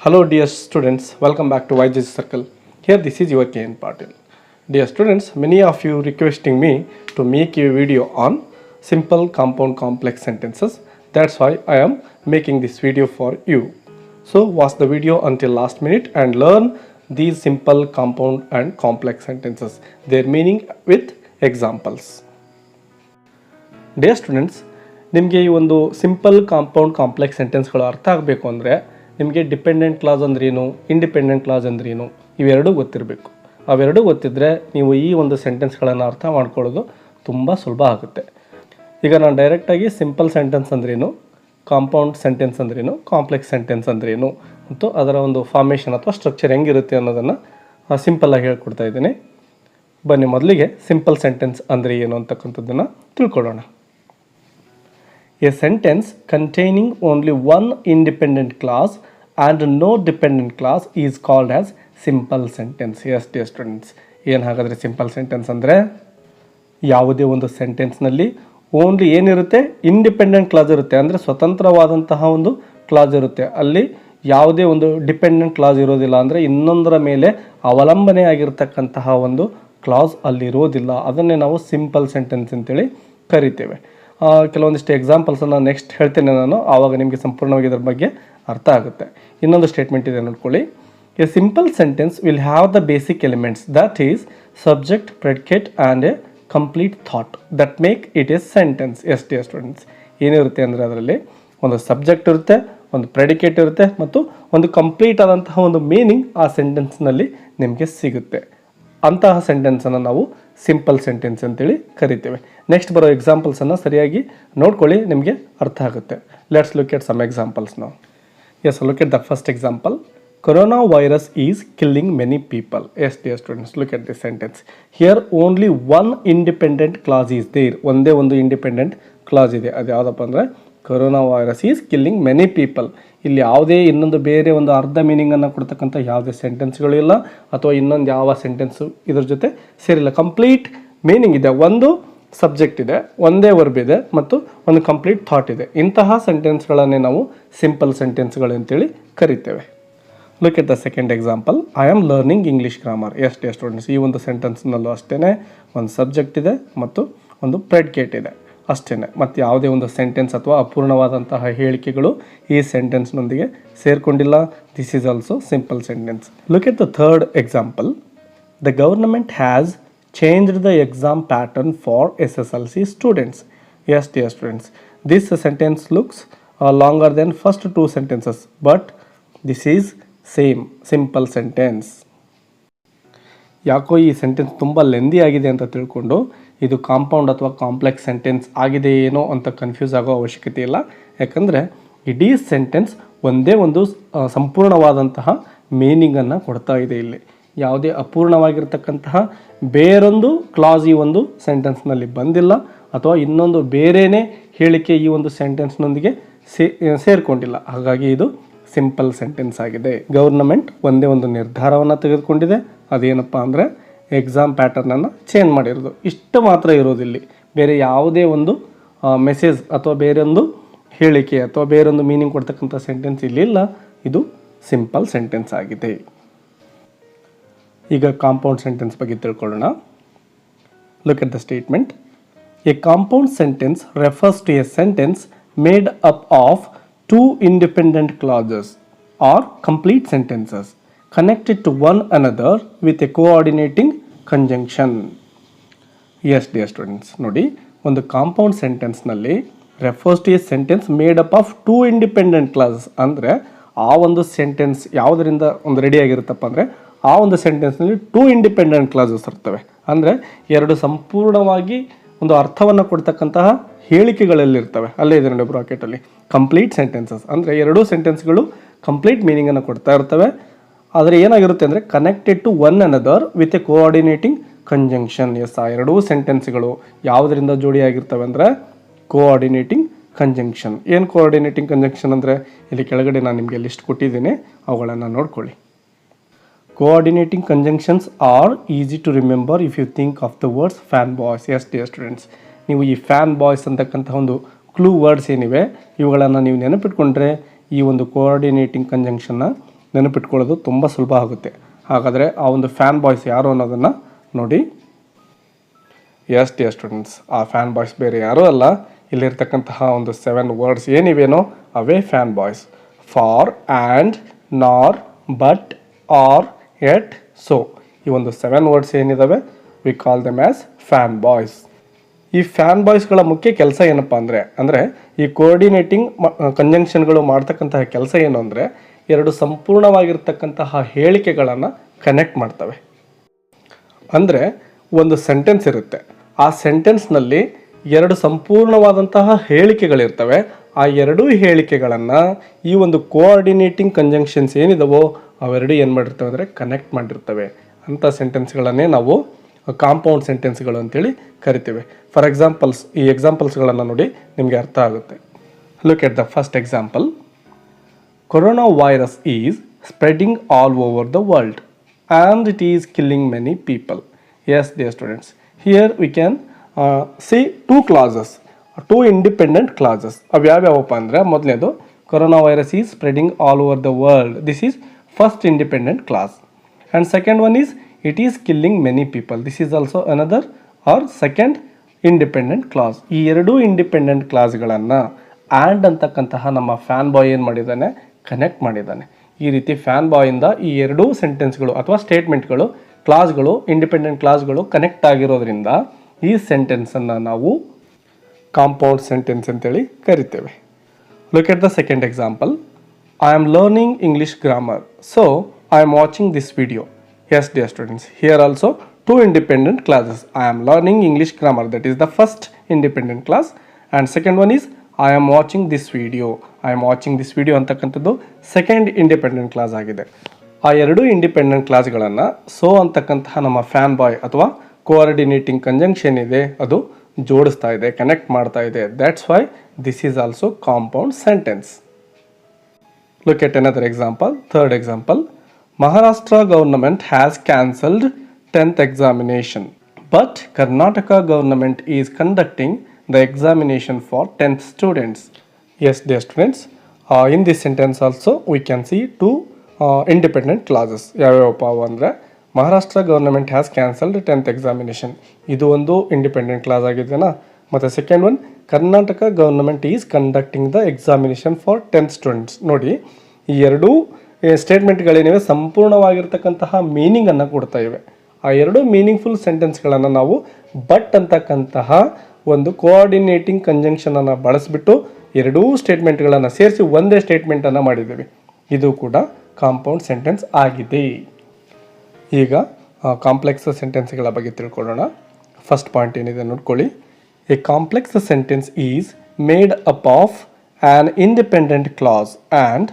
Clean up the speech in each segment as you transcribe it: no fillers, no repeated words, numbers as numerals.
Hello dear students, welcome back to YGC Circle. Here this is your KN Patil. Dear students, many of you requesting me to make a video on simple compound complex sentences. That's why I am making this video for you. So watch the video until last minute and learn these simple compound and complex sentences, their meaning with examples. Dear students, ನಿಮಗೆ ಈ ಒಂದು simple compound complex ಸೆಂಟೆನ್ಸ್ಗಳು ಅರ್ಥ ಆಗಬೇಕು ಅಂದರೆ ನಿಮಗೆ dependent class ಅಂದ್ರೇನು, independent class ಅಂದ್ರೇನು ಇವೆರಡೂ ಗೊತ್ತಿರಬೇಕು. ಅವೆರಡೂ ಗೊತ್ತಿದ್ದರೆ ನೀವು ಈ ಒಂದು ಸೆಂಟೆನ್ಸ್ಗಳನ್ನು ಅರ್ಥ ಮಾಡ್ಕೊಳ್ಳೋದು ತುಂಬ ಸುಲಭ ಆಗುತ್ತೆ. ಈಗ ನಾನು ಡೈರೆಕ್ಟಾಗಿ ಸಿಂಪಲ್ ಸೆಂಟೆನ್ಸ್ ಅಂದ್ರೇನು, ಕಾಂಪೌಂಡ್ ಸೆಂಟೆನ್ಸ್ ಅಂದ್ರೇನು, ಕಾಂಪ್ಲೆಕ್ಸ್ ಸೆಂಟೆನ್ಸ್ ಅಂದ್ರೇನು ಮತ್ತು ಅದರ ಒಂದು ಫಾರ್ಮೇಷನ್ ಅಥವಾ ಸ್ಟ್ರಕ್ಚರ್ ಹೆಂಗಿರುತ್ತೆ ಅನ್ನೋದನ್ನು ಸಿಂಪಲ್ಲಾಗಿ ಹೇಳ್ಕೊಡ್ತಾ ಇದ್ದೀನಿ. ಬನ್ನಿ ಮೊದಲಿಗೆ ಸಿಂಪಲ್ ಸೆಂಟೆನ್ಸ್ ಅಂದರೆ ಏನು ಅಂತಕ್ಕಂಥದ್ದನ್ನು ತಿಳ್ಕೊಳ್ಳೋಣ. A sentence containing only one independent clause and no dependent clause is called as simple sentence. Yes dear students, ಏನು ಹಾಗಾದರೆ ಸಿಂಪಲ್ ಸೆಂಟೆನ್ಸ್ ಅಂದರೆ ಯಾವುದೇ ಒಂದು ಸೆಂಟೆನ್ಸ್ನಲ್ಲಿ ಓನ್ಲಿ ಏನಿರುತ್ತೆ, ಇಂಡಿಪೆಂಡೆಂಟ್ ಕ್ಲಾಸ್ ಇರುತ್ತೆ, ಅಂದರೆ ಸ್ವತಂತ್ರವಾದಂತಹ ಒಂದು ಕ್ಲಾಸ್ ಇರುತ್ತೆ. ಅಲ್ಲಿ ಯಾವುದೇ ಒಂದು ಡಿಪೆಂಡೆಂಟ್ ಕ್ಲಾಸ್ ಇರೋದಿಲ್ಲ, ಅಂದರೆ ಇನ್ನೊಂದರ ಮೇಲೆ ಅವಲಂಬನೆ ಆಗಿರ್ತಕ್ಕಂತಹ ಒಂದು ಕ್ಲಾಸ್ ಅಲ್ಲಿರೋದಿಲ್ಲ. ಅದನ್ನೇ ನಾವು ಸಿಂಪಲ್ ಸೆಂಟೆನ್ಸ್ ಅಂತೇಳಿ ಕರಿತೇವೆ. ಕೆಲವೊಂದಿಷ್ಟು ಎಕ್ಸಾಂಪಲ್ಸನ್ನು ನೆಕ್ಸ್ಟ್ ಹೇಳ್ತೇನೆ ನಾನು, ಆವಾಗ ನಿಮಗೆ ಸಂಪೂರ್ಣವಾಗಿ ಇದರ ಬಗ್ಗೆ ಅರ್ಥ ಆಗುತ್ತೆ. ಇನ್ನೊಂದು ಸ್ಟೇಟ್ಮೆಂಟ್ ಇದೆ ನೋಡ್ಕೊಳ್ಳಿ. A simple sentence will have the basic elements that is subject, predicate and a complete thought that make it a sentence. Yes dear students, ಏನಿರುತ್ತೆ ಅಂದರೆ ಅದರಲ್ಲಿ ಒಂದು ಸಬ್ಜೆಕ್ಟ್ ಇರುತ್ತೆ, ಒಂದು ಪ್ರೆಡಿಕೇಟ್ ಇರುತ್ತೆ ಮತ್ತು ಒಂದು ಕಂಪ್ಲೀಟ್ ಆದಂತಹ ಒಂದು ಮೀನಿಂಗ್ ಆ ಸೆಂಟೆನ್ಸ್ನಲ್ಲಿ ನಿಮಗೆ ಸಿಗುತ್ತೆ. ಅಂತಹ ಸೆಂಟೆನ್ಸನ್ನು ನಾವು ಸಿಂಪಲ್ ಸೆಂಟೆನ್ಸ್ ಅಂತೇಳಿ ಕರಿತೇವೆ. ನೆಕ್ಸ್ಟ್ ಬರೋ ಎಕ್ಸಾಂಪಲ್ಸನ್ನು ಸರಿಯಾಗಿ ನೋಡ್ಕೊಳ್ಳಿ, ನಿಮಗೆ ಅರ್ಥ ಆಗುತ್ತೆ. Let's look at some examples ನಾವು. Yes, look at the first example. Corona virus is killing many people. Yes dear students, look at this sentence. Here only one independent clause is there. ಒಂದೇ ಒಂದು independent clause ಇದೆ. ಅದು ಯಾವುದಪ್ಪ ಅಂದರೆ corona virus is killing many people. ಇಲ್ಲಿ ಯಾವುದೇ ಇನ್ನೊಂದು ಬೇರೆ ಒಂದು ಅರ್ಧ ಮೀನಿಂಗನ್ನು ಕೊಡ್ತಕ್ಕಂಥ ಯಾವುದೇ ಸೆಂಟೆನ್ಸ್ಗಳು ಇಲ್ಲ, ಅಥವಾ ಇನ್ನೊಂದು ಯಾವ ಸೆಂಟೆನ್ಸು ಇದ್ರ ಜೊತೆ ಸೇರಿಲ್ಲ. ಕಂಪ್ಲೀಟ್ ಮೀನಿಂಗ್ ಇದೆ, ಒಂದು ಸಬ್ಜೆಕ್ಟ್ ಇದೆ, ಒಂದೇ ವರ್ಬ್ ಇದೆ ಮತ್ತು ಒಂದು ಕಂಪ್ಲೀಟ್ ಥಾಟ್ ಇದೆ. ಇಂತಹ ಸೆಂಟೆನ್ಸ್ಗಳನ್ನೇ ನಾವು ಸಿಂಪಲ್ ಸೆಂಟೆನ್ಸ್ಗಳು ಅಂತೇಳಿ ಕರಿತೇವೆ. Look at the second example. I am learning English grammar. Yes dear students, ಈ ಒಂದು ಸೆಂಟೆನ್ಸ್ನಲ್ಲೂ ಅಷ್ಟೇ ಒಂದು ಸಬ್ಜೆಕ್ಟ್ ಇದೆ ಮತ್ತು ಒಂದು ಪ್ರೆಡಿಕೇಟ್ ಇದೆ ಅಷ್ಟೇ. ಮತ್ತು ಯಾವುದೇ ಒಂದು ಸೆಂಟೆನ್ಸ್ ಅಥವಾ ಅಪೂರ್ಣವಾದಂತಹ ಹೇಳಿಕೆಗಳು ಈ ಸೆಂಟೆನ್ಸ್ನೊಂದಿಗೆ ಸೇರಿಕೊಂಡಿಲ್ಲ. This is also simple sentence. Look at the third example. The government has changed the exam pattern for SSLC students. Yes dear students, this sentence looks longer than first two sentences, but this is same simple sentence. ಯಾಕೋ ಈ sentence ತುಂಬ lengthy ಆಗಿದೆ ಅಂತ ತಿಳ್ಕೊಂಡು ಇದು compound ಅಥವಾ complex sentence ಆಗಿದೆ ಏನೋ ಅಂತ ಕನ್ಫ್ಯೂಸ್ ಆಗೋ ಅವಶ್ಯಕತೆ ಇಲ್ಲ. ಯಾಕಂದರೆ ಇಡೀ ಸೆಂಟೆನ್ಸ್ ಒಂದೇ ಒಂದು ಸಂಪೂರ್ಣವಾದಂತಹ ಮೀನಿಂಗನ್ನು ಕೊಡ್ತಾ ಇದೆ. ಇಲ್ಲಿ ಯಾವುದೇ ಅಪೂರ್ಣವಾಗಿರ್ತಕ್ಕಂತಹ ಬೇರೊಂದು ಕ್ಲಾಸ್ ಈ ಒಂದು ಸೆಂಟೆನ್ಸ್ನಲ್ಲಿ ಬಂದಿಲ್ಲ, ಅಥವಾ ಇನ್ನೊಂದು ಬೇರೆಯೇ ಹೇಳಿಕೆ ಈ ಒಂದು ಸೆಂಟೆನ್ಸ್ನೊಂದಿಗೆ ಸೇರಿಕೊಂಡಿಲ್ಲ. ಹಾಗಾಗಿ ಇದು ಸಿಂಪಲ್ ಸೆಂಟೆನ್ಸ್ ಆಗಿದೆ. ಗವರ್ನಮೆಂಟ್ ಒಂದೇ ಒಂದು ನಿರ್ಧಾರವನ್ನು ತೆಗೆದುಕೊಂಡಿದೆ. ಅದೇನಪ್ಪ ಅಂದರೆ ಎಕ್ಸಾಮ್ ಪ್ಯಾಟರ್ನನ್ನು ಚೇಂಜ್ ಮಾಡಿರೋದು. ಇಷ್ಟು ಮಾತ್ರ ಇರೋದಿಲ್ಲಿ, ಬೇರೆ ಯಾವುದೇ ಒಂದು ಮೆಸೇಜ್ ಅಥವಾ ಬೇರೊಂದು ಹೇಳಿಕೆ ಅಥವಾ ಬೇರೊಂದು ಮೀನಿಂಗ್ ಕೊಡ್ತಕ್ಕಂಥ ಸೆಂಟೆನ್ಸ್ ಇಲ್ಲಿಲ್ಲ. ಇದು ಸಿಂಪಲ್ ಸೆಂಟೆನ್ಸ್ ಆಗಿದೆ. ಈಗ ಕಾಂಪೌಂಡ್ ಸೆಂಟೆನ್ಸ್ ಬಗ್ಗೆ ತಿಳ್ಕೊಳ್ಳೋಣ. Look at the statement. A compound sentence refers to a sentence made up of two independent clauses or complete sentences connected to one another with a coordinating conjunction. Yes dear students, ನೋಡಿ, ಒಂದು compound ಸೆಂಟೆನ್ಸ್ನಲ್ಲಿ refers to a sentence made up of two independent clauses ಅಂದರೆ ಆ ಒಂದು sentence ಯಾವುದರಿಂದ ಒಂದು ready ಆಗಿರುತ್ತಪ್ಪ ಅಂದರೆ ಆ ಒಂದು ಸೆಂಟೆನ್ಸ್ನಲ್ಲಿ ಟೂ ಇಂಡಿಪೆಂಡೆಂಟ್ ಕ್ಲಾಸಸ್ ಇರ್ತವೆ. ಅಂದರೆ ಎರಡು ಸಂಪೂರ್ಣವಾಗಿ ಒಂದು ಅರ್ಥವನ್ನು ಕೊಡ್ತಕ್ಕಂತಹ ಹೇಳಿಕೆಗಳಲ್ಲಿರ್ತವೆ. ಅಲ್ಲೇ ಇದೆ ನೋಡಿ ಬ್ರಾಕೆಟಲ್ಲಿ, ಕಂಪ್ಲೀಟ್ ಸೆಂಟೆನ್ಸಸ್ ಅಂದರೆ ಎರಡೂ ಸೆಂಟೆನ್ಸ್ಗಳು ಕಂಪ್ಲೀಟ್ ಮೀನಿಂಗನ್ನು ಕೊಡ್ತಾ ಇರ್ತವೆ. ಆದರೆ ಏನಾಗಿರುತ್ತೆ ಅಂದರೆ connected to one another with a coordinating conjunction. Yes, ಆ ಎರಡೂ ಸೆಂಟೆನ್ಸ್ಗಳು ಯಾವುದರಿಂದ ಜೋಡಿಯಾಗಿರ್ತವೆ ಅಂದರೆ ಕೋಆರ್ಡಿನೇಟಿಂಗ್ ಕಂಜಂಕ್ಷನ್. ಏನು ಕೋಆರ್ಡಿನೇಟಿಂಗ್ ಕಂಜಂಕ್ಷನ್ ಅಂದರೆ ಇಲ್ಲಿ ಕೆಳಗಡೆ ನಾನು ನಿಮಗೆ ಲಿಸ್ಟ್ ಕೊಟ್ಟಿದ್ದೀನಿ, ಅವುಗಳನ್ನು ನೋಡ್ಕೊಳ್ಳಿ. Coordinating conjunctions are easy to remember if you think of the words fan boys. Yes dear students, ನೀವು ಈ ಫ್ಯಾನ್ ಬಾಯ್ಸ್ ಅಂತಕ್ಕಂಥ ಒಂದು ಕ್ಲೂ ವರ್ಡ್ಸ್ ಏನಿವೆ ಇವುಗಳನ್ನು ನೀವು ನೆನಪಿಟ್ಕೊಂಡ್ರೆ ಈ ಒಂದು ಕೋಆರ್ಡಿನೇಟಿಂಗ್ ಕಂಜಂಕ್ಷನ್ನ ನೆನಪಿಟ್ಕೊಳ್ಳೋದು ತುಂಬ ಸುಲಭ ಆಗುತ್ತೆ. ಹಾಗಾದರೆ ಆ ಒಂದು ಫ್ಯಾನ್ ಬಾಯ್ಸ್ ಯಾರು ಅನ್ನೋದನ್ನು ನೋಡಿ. ಎಸ್ ಡಿಯರ್ ಸ್ಟೂಡೆಂಟ್ಸ್, ಆ ಫ್ಯಾನ್ ಬಾಯ್ಸ್ ಬೇರೆ ಯಾರೂ ಅಲ್ಲ, ಇಲ್ಲಿರ್ತಕ್ಕಂತಹ ಒಂದು 7 ವರ್ಡ್ಸ್ ಏನಿವೇನೋ ಅವೇ fan boys. For, and, nor, but, or, yet, so ಈ ಒಂದು 7 ವರ್ಡ್ಸ್ ಏನಿದಾವೆ we call them as fan boys. ಈ ಫ್ಯಾನ್ ಬಾಯ್ಸ್ಗಳ ಮುಖ್ಯ ಕೆಲಸ ಏನಪ್ಪ ಅಂದರೆ ಈ ಕೋಆರ್ಡಿನೇಟಿಂಗ್ ಕಂಜಂಕ್ಷನ್ಗಳು ಮಾಡ್ತಕ್ಕಂತಹ ಕೆಲಸ ಏನು ಅಂದರೆ ಎರಡು ಸಂಪೂರ್ಣವಾಗಿರ್ತಕ್ಕಂತಹ ಹೇಳಿಕೆಗಳನ್ನು ಕನೆಕ್ಟ್ ಮಾಡ್ತವೆ. ಅಂದರೆ ಒಂದು ಸೆಂಟೆನ್ಸ್ ಇರುತ್ತೆ, ಆ ಸೆಂಟೆನ್ಸ್ನಲ್ಲಿ 2 ಸಂಪೂರ್ಣವಾದಂತಹ ಹೇಳಿಕೆಗಳಿರ್ತವೆ. ಆ ಎರಡೂ ಹೇಳಿಕೆಗಳನ್ನು ಈ ಒಂದು ಕೋಆರ್ಡಿನೇಟಿಂಗ್ ಕಂಜಂಕ್ಷನ್ಸ್ ಏನಿದಾವೋ ಅವೆರಡು ಏನು ಮಾಡಿರ್ತವೆ ಅಂದರೆ ಕನೆಕ್ಟ್ ಮಾಡಿರ್ತವೆ. ಅಂಥ ಸೆಂಟೆನ್ಸ್ಗಳನ್ನೇ ನಾವು ಕಾಂಪೌಂಡ್ ಸೆಂಟೆನ್ಸ್ಗಳು ಅಂತೇಳಿ ಕರಿತೀವಿ. ಫಾರ್ ಎಕ್ಸಾಂಪಲ್ಸ್, ಈ ಎಕ್ಸಾಂಪಲ್ಸ್ಗಳನ್ನು ನೋಡಿ ನಿಮಗೆ ಅರ್ಥ ಆಗುತ್ತೆ. Look at the first example. Corona virus is spreading all over the world and it is killing many people. Yes dear students, here we can see 2 clauses, 2 independent clauses. ಅವು ಯಾವ್ಯಾವಪ್ಪ ಅಂದರೆ ಮೊದಲನೇದು corona virus is spreading all over the world. This is first independent clause. And second one is it is killing many people. This is also another or second independent clause. ಈ ಎರಡೂ independent ಕ್ಲಾಸ್ಗಳನ್ನು and ಅಂತಕ್ಕಂತಹ ನಮ್ಮ fan ಬಾಯ್ ಏನು ಮಾಡಿದ್ದಾನೆ, connect ಮಾಡಿದ್ದಾನೆ. ಈ ರೀತಿ ಫ್ಯಾನ್ ಬಾಯಿಂದ ಈ ಎರಡೂ ಸೆಂಟೆನ್ಸ್ಗಳು ಅಥವಾ ಸ್ಟೇಟ್ಮೆಂಟ್ಗಳು, ಕ್ಲಾಸ್ಗಳು, ಇಂಡಿಪೆಂಡೆಂಟ್ ಕ್ಲಾಸ್ಗಳು ಕನೆಕ್ಟ್ ಆಗಿರೋದ್ರಿಂದ ಈ ಸೆಂಟೆನ್ಸನ್ನು ನಾವು ಕಾಂಪೌಂಡ್ ಸೆಂಟೆನ್ಸ್ ಅಂತೇಳಿ ಕರಿತೇವೆ. Look at the second example. I am learning English grammar, so I am watching this video. S dear students, here also 2 independent classes. I am learning English grammar, that is the first independent class, and second one is I am watching this video. I am watching this video ಅಂತಕ್ಕಂಥದ್ದು second independent class ಆಗಿದೆ. ಆ ಎರಡೂ independent ಕ್ಲಾಸ್ಗಳನ್ನು so ಅಂತಕ್ಕಂತಹ ನಮ್ಮ fan ಬಾಯ್ ಅಥವಾ coordinating conjunction ಇದೆ ಅದು ಜೋಡಿಸ್ತಾ ಇದೆ, ಕನೆಕ್ಟ್ ಮಾಡ್ತಾ ಇದೆ. That's why this is also compound sentence. Look at another example. Third example. Maharashtra government has cancelled 10th examination, but Karnataka government is conducting the examination for 10th students. Yes dear students, in this sentence also we can see 2 independent clauses. ಯಾವ್ಯಾವಪ್ಪ ಅಂದರೆ Maharashtra government has cancelled 10th examination, ಇದು ಒಂದು independent class ಆಗಿದೆನಾ. ಮತ್ತು second one Karnataka government is conducting the examination for 10th students. ನೋಡಿ, ಈ ಎರಡೂ ಸ್ಟೇಟ್ಮೆಂಟ್ಗಳೇನಿವೆ ಸಂಪೂರ್ಣವಾಗಿರ್ತಕ್ಕಂತಹ ಮೀನಿಂಗನ್ನು ಕೊಡ್ತಾ ಇವೆ. ಆ ಎರಡು ಮೀನಿಂಗ್ಫುಲ್ ಸೆಂಟೆನ್ಸ್ಗಳನ್ನು ನಾವು ಬಟ್ ಅಂತಕ್ಕಂತಹ ಒಂದು ಕೋಆರ್ಡಿನೇಟಿಂಗ್ ಕಂಜಂಕ್ಷನನ್ನು ಬಳಸಿಬಿಟ್ಟು ಎರಡೂ ಸ್ಟೇಟ್ಮೆಂಟ್ಗಳನ್ನು ಸೇರಿಸಿ ಒಂದೇ ಸ್ಟೇಟ್ಮೆಂಟನ್ನು ಮಾಡಿದ್ದೀವಿ. ಇದು ಕೂಡ ಕಾಂಪೌಂಡ್ ಸೆಂಟೆನ್ಸ್ ಆಗಿದೆ. ಈಗ ಕಾಂಪ್ಲೆಕ್ಸ್ ಸೆಂಟೆನ್ಸ್ಗಳ ಬಗ್ಗೆ ತಿಳ್ಕೊಳ್ಳೋಣ. ಫಸ್ಟ್ ಪಾಯಿಂಟ್ ಏನಿದೆ ನೋಡ್ಕೊಳ್ಳಿ. A complex sentence is made up of an independent clause and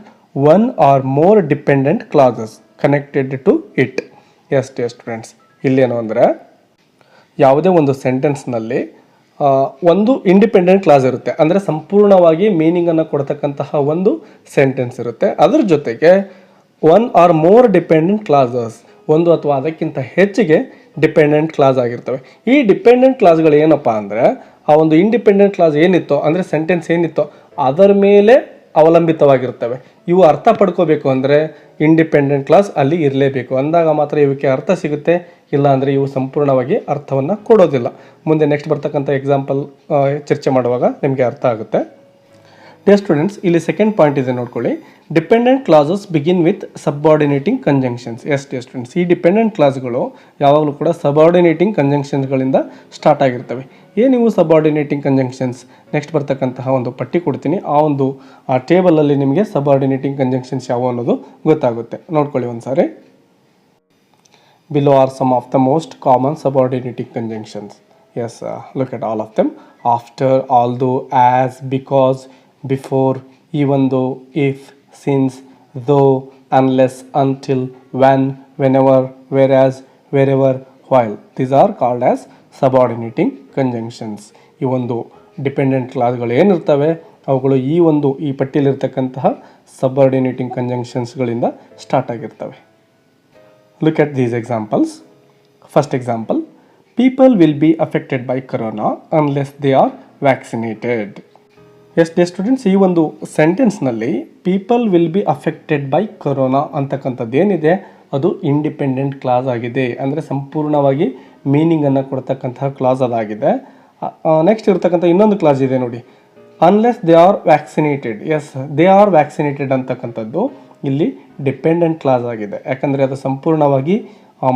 1 or more dependent clauses connected to it. Yes dear students, ಇಲ್ಲೇನು ಅಂದರೆ ಯಾವುದೇ ಒಂದು ಸೆಂಟೆನ್ಸ್ನಲ್ಲಿ ಒಂದು ಇಂಡಿಪೆಂಡೆಂಟ್ ಕ್ಲಾಸ್ ಇರುತ್ತೆ, ಅಂದರೆ ಸಂಪೂರ್ಣವಾಗಿ ಮೀನಿಂಗನ್ನು ಕೊಡ್ತಕ್ಕಂತಹ ಒಂದು ಸೆಂಟೆನ್ಸ್ ಇರುತ್ತೆ. ಅದರ ಜೊತೆಗೆ 1 or more ಡಿಪೆಂಡೆಂಟ್ ಕ್ಲಾಸಸ್, ಒಂದು ಅಥವಾ ಅದಕ್ಕಿಂತ ಹೆಚ್ಚಿಗೆ ಡಿಪೆಂಡೆಂಟ್ ಕ್ಲಾಸ್ ಆಗಿರ್ತವೆ. ಈ ಡಿಪೆಂಡೆಂಟ್ ಕ್ಲಾಸ್ಗಳು ಏನಪ್ಪ ಅಂದರೆ ಆ ಒಂದು ಇಂಡಿಪೆಂಡೆಂಟ್ ಕ್ಲಾಸ್ ಏನಿತ್ತೋ ಅಂದರೆ ಸೆಂಟೆನ್ಸ್ ಏನಿತ್ತೋ ಅದರ ಮೇಲೆ ಅವಲಂಬಿತವಾಗಿರ್ತವೆ. ಇವು ಅರ್ಥ ಪಡ್ಕೋಬೇಕು ಅಂದರೆ ಇಂಡಿಪೆಂಡೆಂಟ್ ಕ್ಲಾಸ್ ಅಲ್ಲಿ ಇರಲೇಬೇಕು, ಅಂದಾಗ ಮಾತ್ರ ಇವಕ್ಕೆ ಅರ್ಥ ಸಿಗುತ್ತೆ. ಇಲ್ಲ ಅಂದರೆ ಇವು ಸಂಪೂರ್ಣವಾಗಿ ಅರ್ಥವನ್ನು ಕೊಡೋದಿಲ್ಲ. ಮುಂದೆ ನೆಕ್ಸ್ಟ್ ಬರ್ತಕ್ಕಂಥ ಎಕ್ಸಾಂಪಲ್ ಚರ್ಚೆ ಮಾಡುವಾಗ ನಿಮಗೆ ಅರ್ಥ ಆಗುತ್ತೆ. ಡಿಯರ್ ಸ್ಟೂಡೆಂಟ್ಸ್, ಇಲ್ಲಿ ಸೆಕೆಂಡ್ ಪಾಯಿಂಟ್ ಇದೆ ನೋಡ್ಕೊಳ್ಳಿ. Dependent clauses begin with subordinating conjunctions. Yes dear students, ಈ ಡಿಪೆಂಡೆಂಟ್ ಕ್ಲಾಸ್ಗಳು ಯಾವಾಗಲೂ ಕೂಡ ಸಬ್ಆರ್ಡಿನೇಟಿಂಗ್ ಕಂಜಂಕ್ಷನ್ಸ್ಗಳಿಂದ ಸ್ಟಾರ್ಟ್ ಆಗಿರ್ತವೆ. ಏನಿವು ಸಬ್ಆರ್ಡಿನೇಟಿಂಗ್ ಕಂಜಂಕ್ಷನ್ಸ್? ನೆಕ್ಸ್ಟ್ ಬರ್ತಕ್ಕಂತಹ ಒಂದು ಪಟ್ಟಿ ಕೊಡ್ತೀನಿ, ಆ ಟೇಬಲಲ್ಲಿ ನಿಮಗೆ ಸಬ್ಆರ್ಡಿನೇಟಿಂಗ್ ಕಂಜಂಕ್ಷನ್ಸ್ ಯಾವ ಅನ್ನೋದು ಗೊತ್ತಾಗುತ್ತೆ. ನೋಡ್ಕೊಳ್ಳಿ ಒಂದು ಸಾರಿ. Below are some of the most common subordinating conjunctions. Yes, look at all of them. After, although, as, because, before, even though, if, since, though, unless, until, when, whenever, whereas, wherever, while. These are called as subordinating conjunctions. ಈ ಒಂದು dependent ಕ್ಲಾಸ್ಗಳು ಏನಿರ್ತವೆ ಅವುಗಳು ಈ ಪಟ್ಟಿಯಲ್ಲಿರ್ತಕ್ಕಂತಹ ಸಬಾರ್ಡಿನೇಟಿಂಗ್ ಕಂಜಂಕ್ಷನ್ಸ್ಗಳಿಂದ start ಆಗಿರ್ತವೆ. Look at these examples. First example, people will be affected by corona unless they are vaccinated. Yes dear students, ಈ ಒಂದು ಸೆಂಟೆನ್ಸ್ನಲ್ಲಿ people will be affected by corona ಅಂತಕ್ಕಂಥದ್ದು ಏನಿದೆ ಅದು ಇಂಡಿಪೆಂಡೆಂಟ್ ಕ್ಲಾಸ್ ಆಗಿದೆ. ಅಂದರೆ ಸಂಪೂರ್ಣವಾಗಿ ಮೀನಿಂಗನ್ನು ಕೊಡ್ತಕ್ಕಂತಹ ಕ್ಲಾಸ್ ಅದಾಗಿದೆ. ನೆಕ್ಸ್ಟ್ ಇರ್ತಕ್ಕಂಥ ಇನ್ನೊಂದು ಕ್ಲಾಸ್ ಇದೆ ನೋಡಿ, unless they are vaccinated. Yes, they are vaccinated ಅಂತಕ್ಕಂಥದ್ದು ಇಲ್ಲಿ ಡಿಪೆಂಡೆಂಟ್ ಕ್ಲಾಸ್ ಆಗಿದೆ. ಯಾಕಂದರೆ ಅದು ಸಂಪೂರ್ಣವಾಗಿ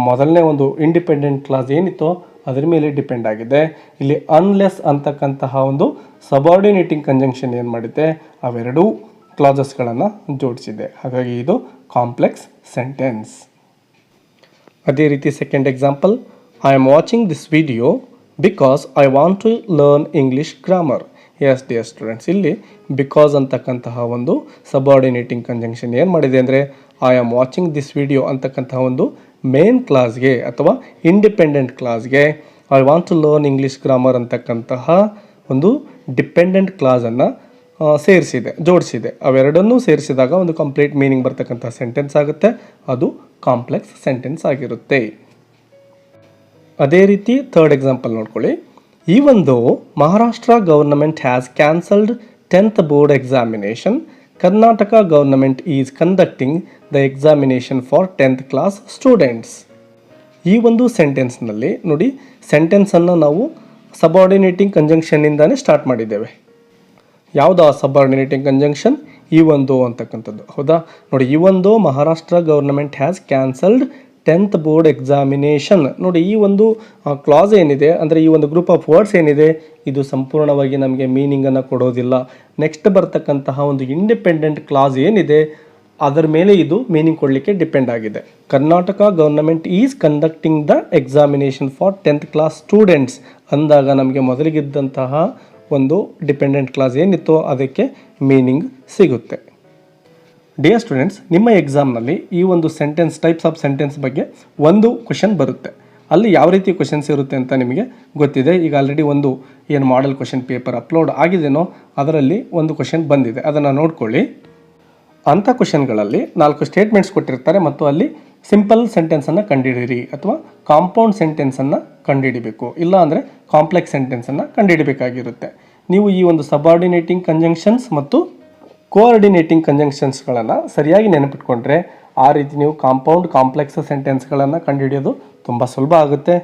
ಮೊದಲನೇ ಒಂದು ಇಂಡಿಪೆಂಡೆಂಟ್ ಕ್ಲಾಸ್ ಏನಿತ್ತೋ ಅದರ ಮೇಲೆ ಡಿಪೆಂಡ್ ಆಗಿದೆ. ಇಲ್ಲಿ ಅನ್ಲೆಸ್ ಅಂತಕ್ಕಂತಹ ಒಂದು ಸಬಾರ್ಡಿನೇಟಿಂಗ್ ಕಂಜಂಕ್ಷನ್ ಏನು ಮಾಡಿದೆ, ಅವೆರಡೂ ಕ್ಲಾಸಸ್ಗಳನ್ನು ಜೋಡಿಸಿದೆ. ಹಾಗಾಗಿ ಇದು ಕಾಂಪ್ಲೆಕ್ಸ್ ಸೆಂಟೆನ್ಸ್. ಅದೇ ರೀತಿ second example, I am watching this video because I want to learn English grammar. Yes dear students, ಇಲ್ಲಿ ಬಿಕಾಸ್ ಅಂತಕ್ಕಂತಹ ಒಂದು ಸಬಾರ್ಡಿನೇಟಿಂಗ್ ಕಂಜಂಕ್ಷನ್ ಏನು ಮಾಡಿದೆ ಅಂದರೆ I am watching this video ಅಂತಕ್ಕಂತಹ ಒಂದು ಮೇನ್ ಕ್ಲಾಸ್ಗೆ ಅಥವಾ ಇಂಡಿಪೆಂಡೆಂಟ್ ಕ್ಲಾಸ್ಗೆ I want to learn English grammar ಅಂತಕ್ಕಂತಹ ಒಂದು ಡಿಪೆಂಡೆಂಟ್ ಕ್ಲಾಸನ್ನು ಸೇರಿಸಿದೆ, ಜೋಡಿಸಿದೆ. ಅವೆರಡನ್ನೂ ಸೇರಿಸಿದಾಗ ಒಂದು ಕಂಪ್ಲೀಟ್ ಮೀನಿಂಗ್ ಬರ್ತಕ್ಕಂಥ ಸೆಂಟೆನ್ಸ್ ಆಗುತ್ತೆ. ಅದು ಕಾಂಪ್ಲೆಕ್ಸ್ ಸೆಂಟೆನ್ಸ್ ಆಗಿರುತ್ತೆ. ಅದೇ ರೀತಿ ಥರ್ಡ್ ಎಕ್ಸಾಂಪಲ್ ನೋಡ್ಕೊಳ್ಳಿ. Even though Maharashtra government has cancelled 10th board examination, Karnataka government is conducting the examination for 10th class students. ಈ ಒಂದು ಸೆಂಟೆನ್ಸ್ನಲ್ಲಿ ನೋಡಿ, ಸೆಂಟೆನ್ಸನ್ನು ನಾವು ಸಬಾರ್ಡಿನೇಟಿಂಗ್ ಕಂಜಂಕ್ಷನ್ನಿಂದಾನೇ ಸ್ಟಾರ್ಟ್ ಮಾಡಿದ್ದೇವೆ. ಯಾವುದು ಆ ಸಬಾರ್ಡಿನೇಟಿಂಗ್ ಕಂಜಂಕ್ಷನ್? ಈವನ್ ದೋ ಅಂತಕ್ಕಂಥದ್ದು. ಹೌದಾ? ನೋಡಿ, even though Maharashtra government has cancelled 10th board examination. ನೋಡಿ, ಈ ಒಂದು ಕ್ಲಾಸ್ ಏನಿದೆ ಅಂದರೆ ಈ ಒಂದು ಗ್ರೂಪ್ ಆಫ್ ವರ್ಡ್ಸ್ ಏನಿದೆ ಇದು ಸಂಪೂರ್ಣವಾಗಿ ನಮಗೆ ಮೀನಿಂಗನ್ನು ಕೊಡೋದಿಲ್ಲ. ನೆಕ್ಸ್ಟ್ ಬರ್ತಕ್ಕಂತಹ ಒಂದು ಇಂಡಿಪೆಂಡೆಂಟ್ ಕ್ಲಾಸ್ ಏನಿದೆ ಅದರ ಮೇಲೆ ಇದು ಮೀನಿಂಗ್ ಕೊಡಲಿಕ್ಕೆ ಡಿಪೆಂಡ್ ಆಗಿದೆ. Karnataka government is conducting the examination for 10th class students ಅಂದಾಗ ನಮಗೆ ಮೊದಲಿಗಿದ್ದಂತಹ ಒಂದು ಡಿಪೆಂಡೆಂಟ್ ಕ್ಲಾಸ್ ಏನಿತ್ತೋ ಅದಕ್ಕೆ ಮೀನಿಂಗ್ ಸಿಗುತ್ತೆ. ಡಿಯರ್ ಸ್ಟೂಡೆಂಟ್ಸ್, ನಿಮ್ಮ ಎಕ್ಸಾಮ್ನಲ್ಲಿ ಈ ಒಂದು ಸೆಂಟೆನ್ಸ್, ಟೈಪ್ಸ್ ಆಫ್ ಸೆಂಟೆನ್ಸ್ ಬಗ್ಗೆ ಒಂದು ಕ್ವೆಶನ್ ಬರುತ್ತೆ. ಅಲ್ಲಿ ಯಾವ ರೀತಿ ಕ್ವೆಶನ್ಸ್ ಇರುತ್ತೆ ಅಂತ ನಿಮಗೆ ಗೊತ್ತಿದೆ. ಈಗ ಆಲ್ರೆಡಿ ಒಂದು ಏನು ಮಾಡೆಲ್ ಕ್ವೆಶನ್ ಪೇಪರ್ ಅಪ್ಲೋಡ್ ಆಗಿದೆನೋ ಅದರಲ್ಲಿ ಒಂದು ಕ್ವೆಶನ್ ಬಂದಿದೆ, ಅದನ್ನು ನೋಡ್ಕೊಳ್ಳಿ. ಅಂಥ ಕ್ವೆಶನ್ಗಳಲ್ಲಿ 4 ಸ್ಟೇಟ್ಮೆಂಟ್ಸ್ ಕೊಟ್ಟಿರ್ತಾರೆ ಮತ್ತು ಅಲ್ಲಿ ಸಿಂಪಲ್ ಸೆಂಟೆನ್ಸನ್ನು ಕಂಡುಹಿಡಿಯಿರಿ ಅಥವಾ ಕಾಂಪೌಂಡ್ ಸೆಂಟೆನ್ಸನ್ನು ಕಂಡುಹಿಡಿಬೇಕು, ಇಲ್ಲ ಅಂದರೆ ಕಾಂಪ್ಲೆಕ್ಸ್ ಸೆಂಟೆನ್ಸನ್ನು ಕಂಡುಹಿಡಬೇಕಾಗಿರುತ್ತೆ. ನೀವು ಈ ಒಂದು ಸಬಾರ್ಡಿನೇಟಿಂಗ್ ಕಂಜಂಕ್ಷನ್ಸ್ ಮತ್ತು ಕೋಆರ್ಡಿನೇಟಿಂಗ್ ಕಂಜಂಕ್ಷನ್ಸ್ಗಳನ್ನು ಸರಿಯಾಗಿ ನೆನಪಿಟ್ಕೊಂಡ್ರೆ ಆ ರೀತಿ ನೀವು ಕಾಂಪೌಂಡ್, ಕಾಂಪ್ಲೆಕ್ಸ್ ಸೆಂಟೆನ್ಸ್ಗಳನ್ನು ಕಂಡುಹಿಡಿಯೋದು ತುಂಬ ಸುಲಭ ಆಗುತ್ತೆ.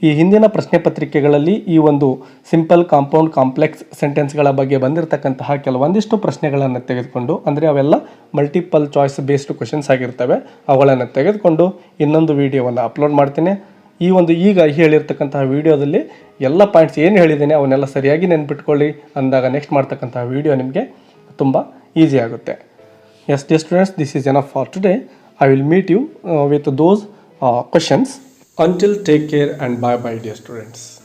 ಈ ಹಿಂದಿನ ಪ್ರಶ್ನೆ ಪತ್ರಿಕೆಗಳಲ್ಲಿ ಈ ಒಂದು ಸಿಂಪಲ್, ಕಾಂಪೌಂಡ್, ಕಾಂಪ್ಲೆಕ್ಸ್ ಸೆಂಟೆನ್ಸ್ಗಳ ಬಗ್ಗೆ ಬಂದಿರತಕ್ಕಂತಹ ಕೆಲವೊಂದಿಷ್ಟು ಪ್ರಶ್ನೆಗಳನ್ನು ತೆಗೆದುಕೊಂಡು, ಅಂದರೆ ಅವೆಲ್ಲ ಮಲ್ಟಿಪಲ್ ಚಾಯ್ಸ್ ಬೇಸ್ಡ್ ಕ್ವೆಶನ್ಸ್ ಆಗಿರ್ತವೆ, ಅವುಗಳನ್ನು ತೆಗೆದುಕೊಂಡು ಇನ್ನೊಂದು ವಿಡಿಯೋವನ್ನು ಅಪ್ಲೋಡ್ ಮಾಡ್ತೀನಿ. ಈ ಒಂದು ಈಗ ಹೇಳಿರ್ತಕ್ಕಂತಹ ವಿಡಿಯೋದಲ್ಲಿ ಎಲ್ಲ ಪಾಯಿಂಟ್ಸ್ ಏನು ಹೇಳಿದ್ದೇನೆ ಅವನ್ನೆಲ್ಲ ಸರಿಯಾಗಿ ನೆನ್ಪಿಟ್ಕೊಳ್ಳಿ ಅಂದಾಗ ನೆಕ್ಸ್ಟ್ ಮಾಡ್ತಕ್ಕಂತಹ ವಿಡಿಯೋ ನಿಮಗೆ ತುಂಬ ಈಸಿ ಆಗುತ್ತೆ. Yes dear students, this is enough for today. I will meet you with those questions. Until take care and bye bye dear students.